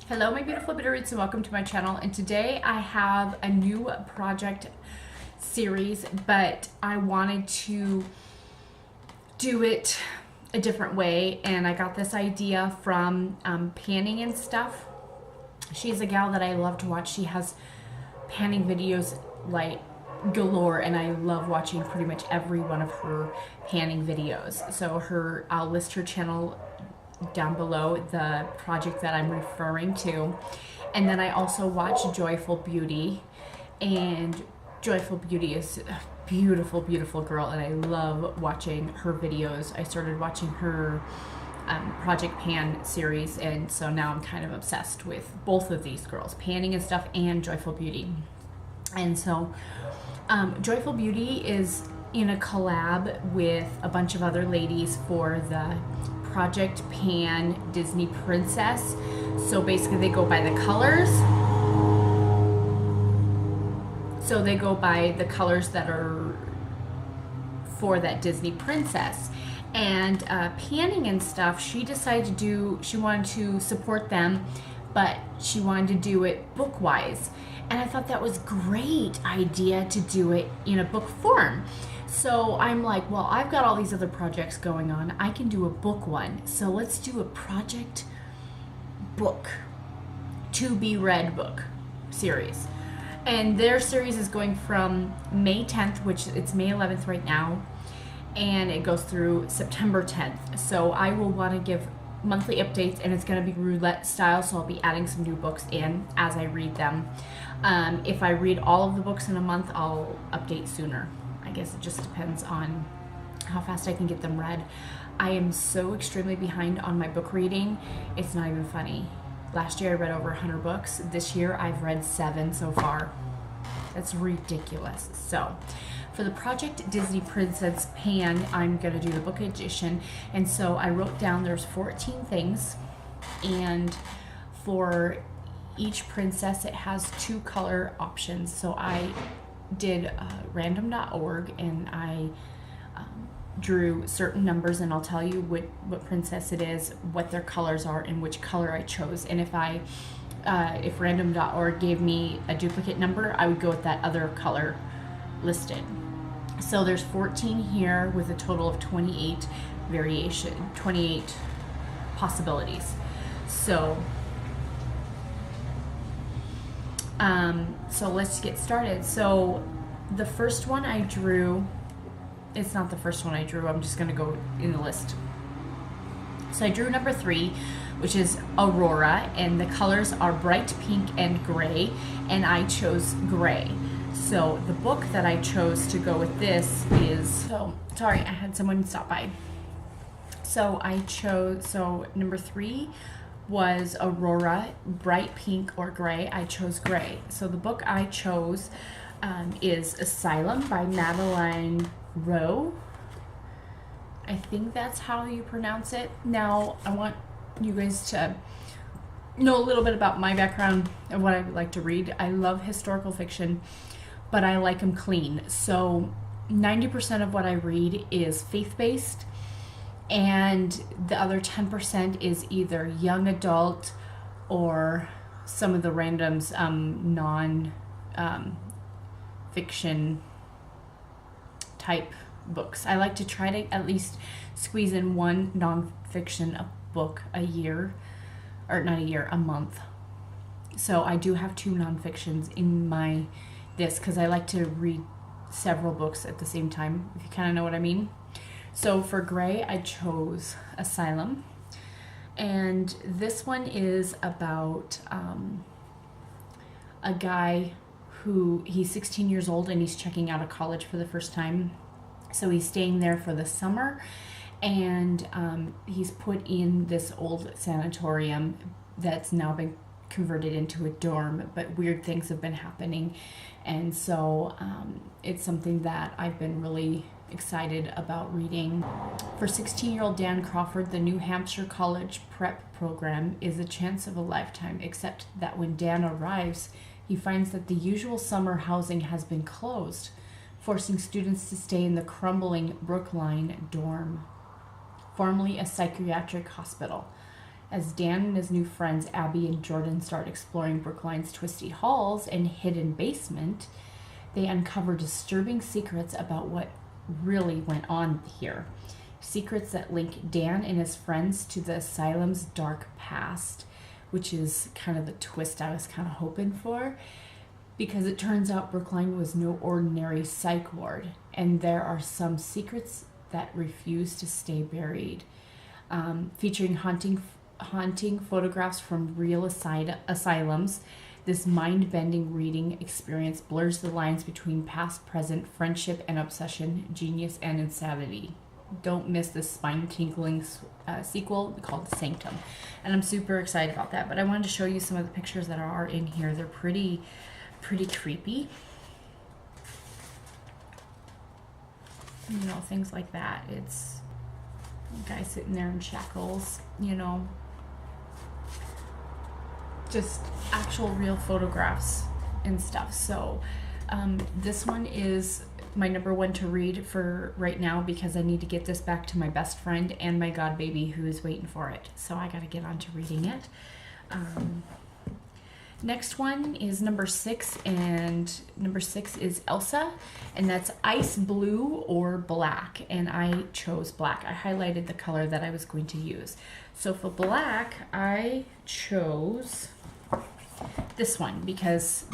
Hello my beautiful Bitterroots and welcome to my channel, and today I have a new project series, but I wanted to do it a different way, and I got this idea from Panningandstuff. She's a gal that I love to watch. She has panning videos like galore, and I love watching pretty much every one of her panning videos. So I'll list her channel down below, the project that I'm referring to. And then I also watch JoyfulBeauty, and JoyfulBeauty is a beautiful, beautiful girl, and I love watching her videos. I started watching her Project Pan series, and so now I'm kind of obsessed with both of these girls, Panningandstuff and JoyfulBeauty. And so JoyfulBeauty is in a collab with a bunch of other ladies for the Project Pan Disney Princess. So basically they go by the colors. So they go by the colors that are for that Disney princess. And Panningandstuff, she decided she wanted to support them, but she wanted to do it book-wise. And I thought that was a great idea to do it in a book form. So I'm like, well, I've got all these other projects going on. I can do a book one. So let's do a project book, to be read book series. And their series is going from May 10th, which it's May 11th right now, and it goes through September 10th. So I will want to give monthly updates, and it's going to be roulette style, so I'll be adding some new books in as I read them. If I read all of the books in a month, I'll update sooner. I guess it just depends on how fast I can get them read. I am so extremely behind on my book reading. It's not even funny. Last year I read over 100 books. This year I've read 7 so far. That's ridiculous. So for the Project Disney Princess Pan, I'm going to do the book edition. And so I wrote down there's 14 things. And for each princess, it has 2 color options. So I did random.org, and I drew certain numbers, and I'll tell you what princess it is, what their colors are, and which color I chose. And if random.org gave me a duplicate number, I would go with that other color listed. So there's 14 here with a total of 28 possibilities. So let's get started. So the first one I drew, it's not the first one I drew, I'm just going to go in the list. So I drew number 3, which is Aurora, and the colors are bright pink and gray, and I chose gray. So the book that I chose to go with this is, sorry, I had someone stop by. So number 3 was Aurora, bright pink or gray. I chose gray. So the book I chose is Asylum by Madeline Rowe. I think that's how you pronounce it. Now I want you guys to know a little bit about my background and what I would like to read. I love historical fiction, but I like them clean. So 90% of what I read is faith-based, and the other 10% is either young adult or some of the randoms, non-fiction type books. I like to try to at least squeeze in one non-fiction book a year, or not a year, a month. So I do have 2 non-fictions in this because I like to read several books at the same time, if you kind of know what I mean. So for gray, I chose Asylum, and this one is about a guy he's 16 years old, and he's checking out of college for the first time. So he's staying there for the summer, and he's put in this old sanatorium that's now been converted into a dorm, but weird things have been happening, and so it's something that I've been really excited about reading. For 16-year-old Dan Crawford, the New Hampshire College Prep program is a chance of a lifetime, except that when Dan arrives, he finds that the usual summer housing has been closed, forcing students to stay in the crumbling Brookline dorm, formerly a psychiatric hospital. As Dan and his new friends Abby and Jordan start exploring Brookline's twisty halls and hidden basement, they uncover disturbing secrets about what really went on here. Secrets that link Dan and his friends to the asylum's dark past, which is kind of the twist I was kind of hoping for, because it turns out Brookline was no ordinary psych ward, and there are some secrets that refuse to stay buried. Featuring haunting photographs from real asylums, this mind-bending reading experience blurs the lines between past, present, friendship and obsession, genius and insanity. Don't miss this spine-tingling sequel called Sanctum. And I'm super excited about that. But I wanted to show you some of the pictures that are in here. They're pretty creepy. You know, things like that. It's a guy sitting there in shackles, you know. Just actual real photographs and stuff. So this one is my number one to read for right now, because I need to get this back to my best friend and my god baby who is waiting for it. So I got to get on to reading it. Next one is number 6, and number 6 is Elsa, and that's ice blue or black, and I chose black. I highlighted the color that I was going to use. So for black, I chose this one because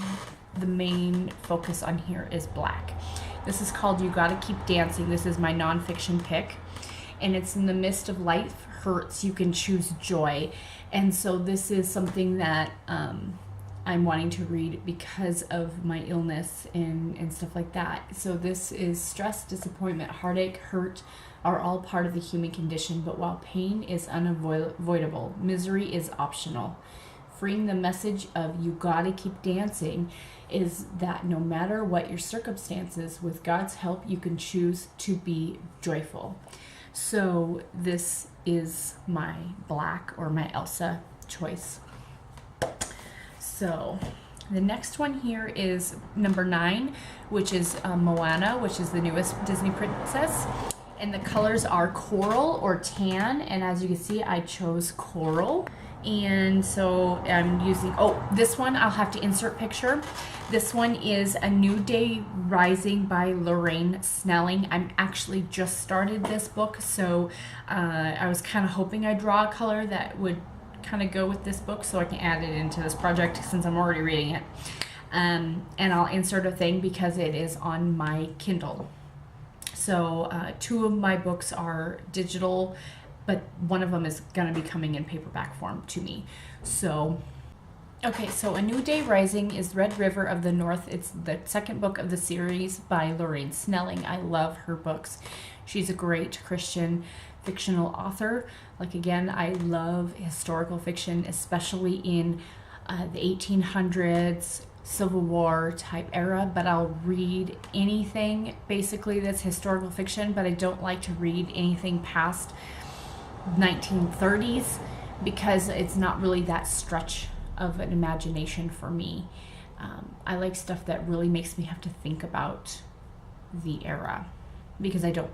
the main focus on here is black. This is called You Gotta Keep Dancing. This is my nonfiction pick, and it's in the midst of life hurts, you can choose joy. And so this is something that I'm wanting to read because of my illness and stuff like that. So this is stress, disappointment, heartache, hurt are all part of the human condition, but while pain is unavoidable, misery is optional. Freeing the message of you gotta keep dancing is that no matter what your circumstances, with God's help, you can choose to be joyful. So this is my black or my Elsa choice. So the next one here is number 9, which is Moana, which is the newest Disney princess. And the colors are coral or tan. And as you can see, I chose coral. And so I'm using, this one I'll have to insert picture. This one is A New Day Rising by Lorraine Snelling. I'm actually just started this book, so I was kind of hoping I'd draw a color that would kind of go with this book so I can add it into this project since I'm already reading it. And I'll insert a thing because it is on my Kindle. So 2 of my books are digital, but one of them is going to be coming in paperback form to me. So, okay, so A New Day Rising is Red River of the North. It's the second book of the series by Lorraine Snelling. I love her books. She's a great Christian fictional author. Like, again, I love historical fiction, especially in the 1800s, Civil War type era, but I'll read anything basically that's historical fiction, but I don't like to read anything past 1930s because it's not really that stretch of an imagination for me. I like stuff that really makes me have to think about the era because I don't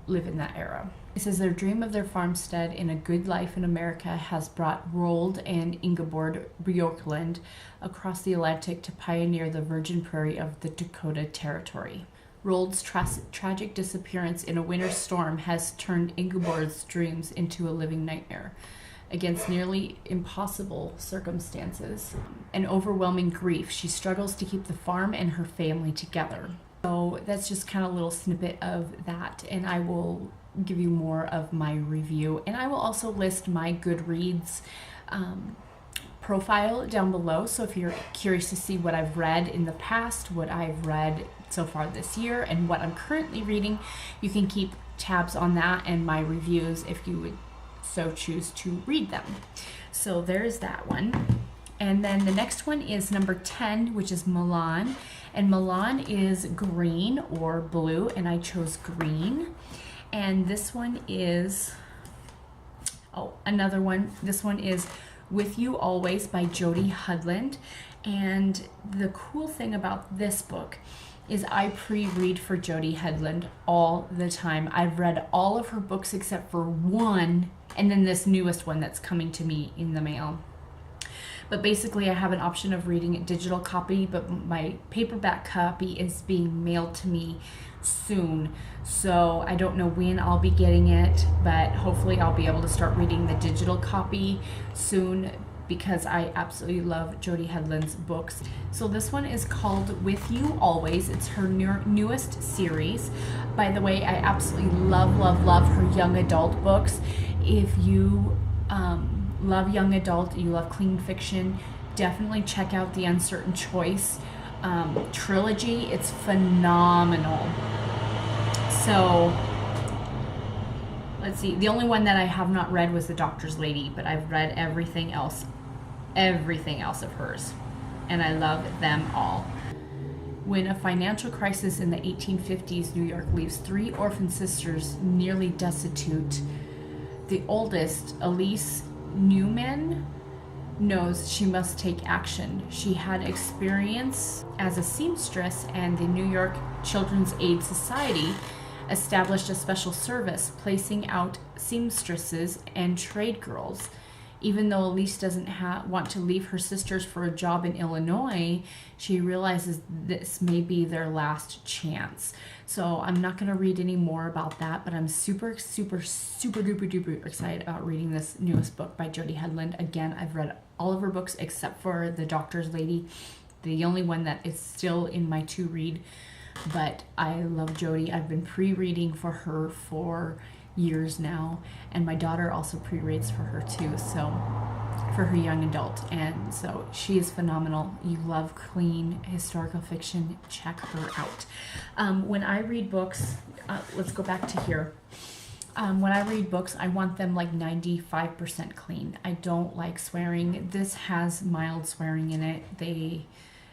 live in that era. It says their dream of their farmstead in a good life in America has brought Roald and Ingeborg Bjorklund across the Atlantic to pioneer the virgin prairie of the Dakota Territory. Roald's tragic disappearance in a winter storm has turned Ingeborg's dreams into a living nightmare. Against nearly impossible circumstances and overwhelming grief, she struggles to keep the farm and her family together. So that's just kind of a little snippet of that, and I will give you more of my review, and I will also list my Goodreads profile down below. So if you're curious to see what I've read in the past, what I've read so far this year, and what I'm currently reading, you can keep tabs on that and my reviews if you would so choose to read them. So there's that one. And then the next one is number 10, which is Milan. And Milan is green or blue, and I chose green. And this one is, another one. This one is With You Always by Jody Hudland. And the cool thing about this book is I pre-read for Jody Hudland all the time. I've read all of her books except for one, and then this newest one that's coming to me in the mail. But basically I have an option of reading a digital copy, but my paperback copy is being mailed to me soon. So I don't know when I'll be getting it, but hopefully I'll be able to start reading the digital copy soon, because I absolutely love Jody Headland's books. So this one is called With You Always. It's her newest series. By the way, I absolutely love her young adult books. If you love young adult, you love clean fiction, definitely check out the Uncertain Choice trilogy. It's phenomenal. So let's see, the only one that I have not read was The Doctor's Lady, but I've read everything else of hers, and I love them all. When a financial crisis in the 1850s New York leaves 3 orphan sisters nearly destitute, the oldest, Elise Newman, knows she must take action. She had experience as a seamstress, and the New York Children's Aid Society established a special service placing out seamstresses and trade girls. Even though Elise doesn't want to leave her sisters for a job in Illinois, she realizes this may be their last chance. So I'm not going to read any more about that, but I'm super duper excited about reading this newest book by Jody Headland. Again, I've read all of her books except for The Doctor's Lady, the only one that is still in my to read. But I love Jody. I've been pre-reading for her for years now, and my daughter also pre-reads for her too, so for her young adult, and so she is phenomenal. You love clean historical fiction, check her out. When I read books, let's go back to here. When I read books, I want them like 95% clean. I don't like swearing. This has mild swearing in it.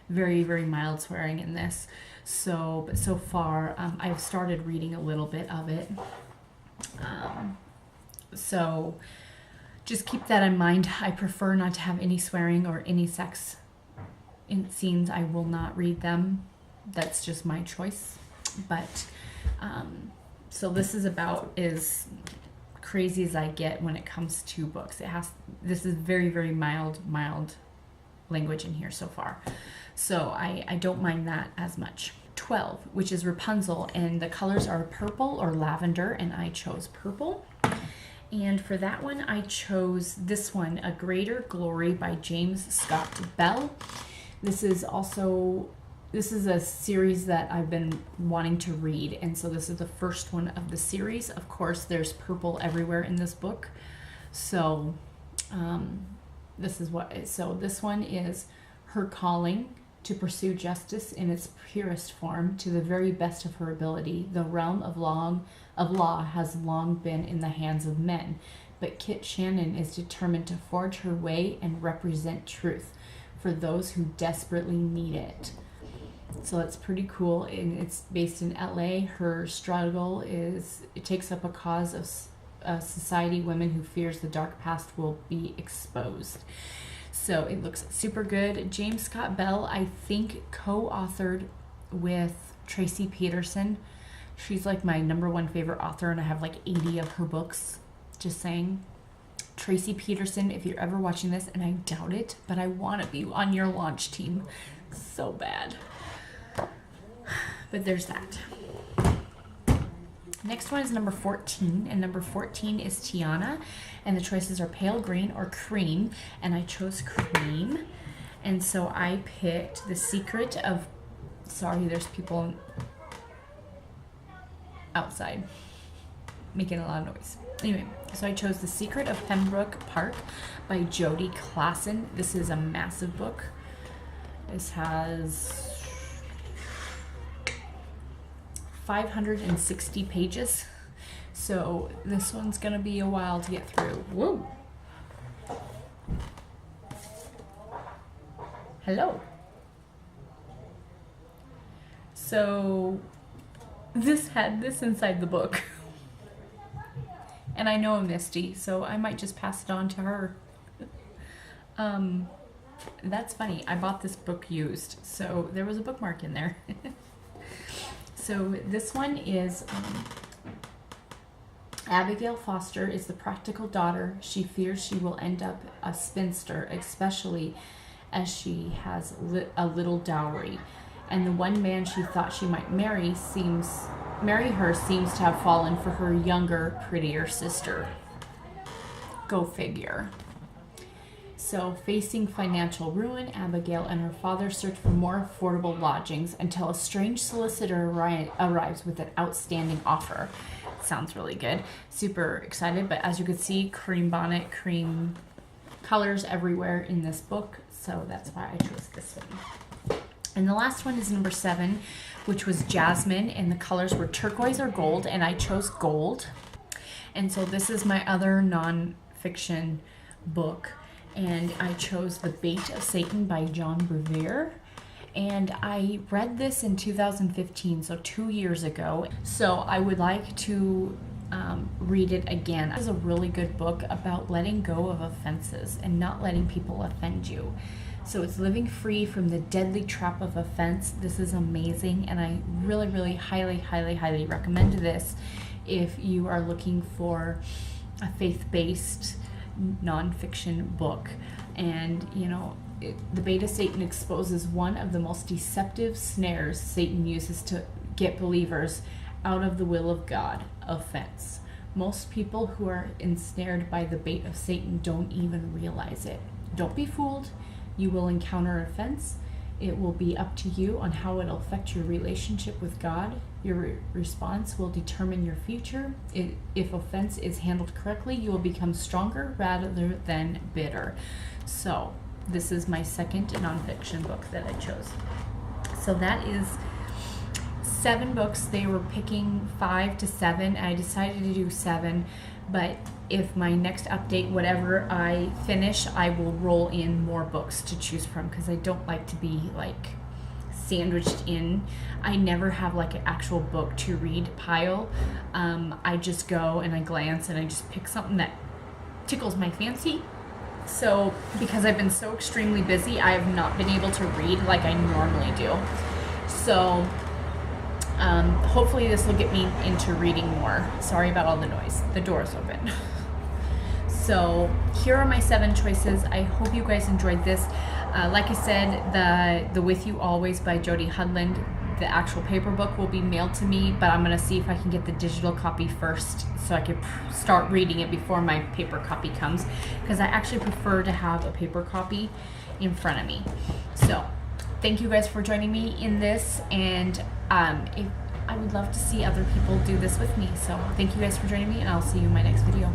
Very mild swearing in this. But so far, I've started reading a little bit of it. So just keep that in mind. I prefer not to have any swearing or any sex in scenes. I will not read them. That's just my choice. But so this is about as crazy as I get when it comes to books. This is very mild language in here so far. So I don't mind that as much. 12, which is Rapunzel, and the colors are purple or lavender, and I chose purple. And for that one, I chose this one, A Greater Glory by James Scott Bell. This is a series that I've been wanting to read, and so this is the first one of the series. Of course, there's purple everywhere in this book. So this one is her calling to pursue justice in its purest form to the very best of her ability. The realm of law has long been in the hands of men, but Kit Shannon is determined to forge her way and represent truth for those who desperately need it. So that's pretty cool, and it's based in LA. Her struggle it takes up a cause of society, women who fears the dark past will be exposed. So it looks super good. James Scott Bell, I think, co-authored with Tracy Peterson. She's like my #1 favorite author, and I have like 80 of her books. Just saying. Tracy Peterson, if you're ever watching this, and I doubt it, but I want to be on your launch team so bad. But there's that. Next one is number 14, and number 14 is Tiana, and the choices are pale green or cream, and I chose cream. And so I picked The Secret of, sorry, there's people outside making a lot of noise. Anyway, so I chose The Secret of Pembroke Park by Jody Klassen. This is a massive book. This has 560 pages, so this one's gonna be a while to get through. Whoa! Hello. So this had this inside the book, and I know Misty, so I might just pass it on to her. That's funny. I bought this book used, so there was a bookmark in there. So this one is Abigail Foster is the practical daughter. She fears she will end up a spinster, especially as she has a little dowry. And the one man she thought she might marry her seems to have fallen for her younger, prettier sister. Go figure. So, facing financial ruin, Abigail and her father search for more affordable lodgings until a strange solicitor arrives with an outstanding offer. Sounds really good. Super excited, but as you can see, cream bonnet, cream colors everywhere in this book, so that's why I chose this one. And the last one is number 7, which was Jasmine, and the colors were turquoise or gold, and I chose gold. And so this is my other non-fiction book, and I chose The Bait of Satan by John Bevere. And I read this in 2015, so 2 years ago. So I would like to read it again. It's a really good book about letting go of offenses and not letting people offend you. So it's living free from the deadly trap of offense. This is amazing, and I really, really highly recommend this if you are looking for a faith-based nonfiction book. And you know, The Bait of Satan exposes one of the most deceptive snares Satan uses to get believers out of the will of God: offense. Most people who are ensnared by the bait of Satan don't even realize it. Don't be fooled. You will encounter offense. It will be up to you on how it'll affect your relationship with God. Your response will determine your future. If offense is handled correctly, you will become stronger rather than bitter. So this is my second nonfiction book that I chose. So that is 7 books. They were picking 5 to 7. I decided to do 7, but if my next update, whatever I finish, I will roll in more books to choose from, because I don't like to be like sandwiched in. I never have like an actual book to read pile. I just go and I glance and I just pick something that tickles my fancy. So because I've been so extremely busy, I have not been able to read like I normally do. So hopefully this will get me into reading more. Sorry about all the noise. The door is open. So here are my 7 choices. I hope you guys enjoyed this. Like I said, the With You Always by Jody Hudland, the actual paper book will be mailed to me, but I'm going to see if I can get the digital copy first so I can start reading it before my paper copy comes, because I actually prefer to have a paper copy in front of me. So thank you guys for joining me in this, and I would love to see other people do this with me. So thank you guys for joining me, and I'll see you in my next video.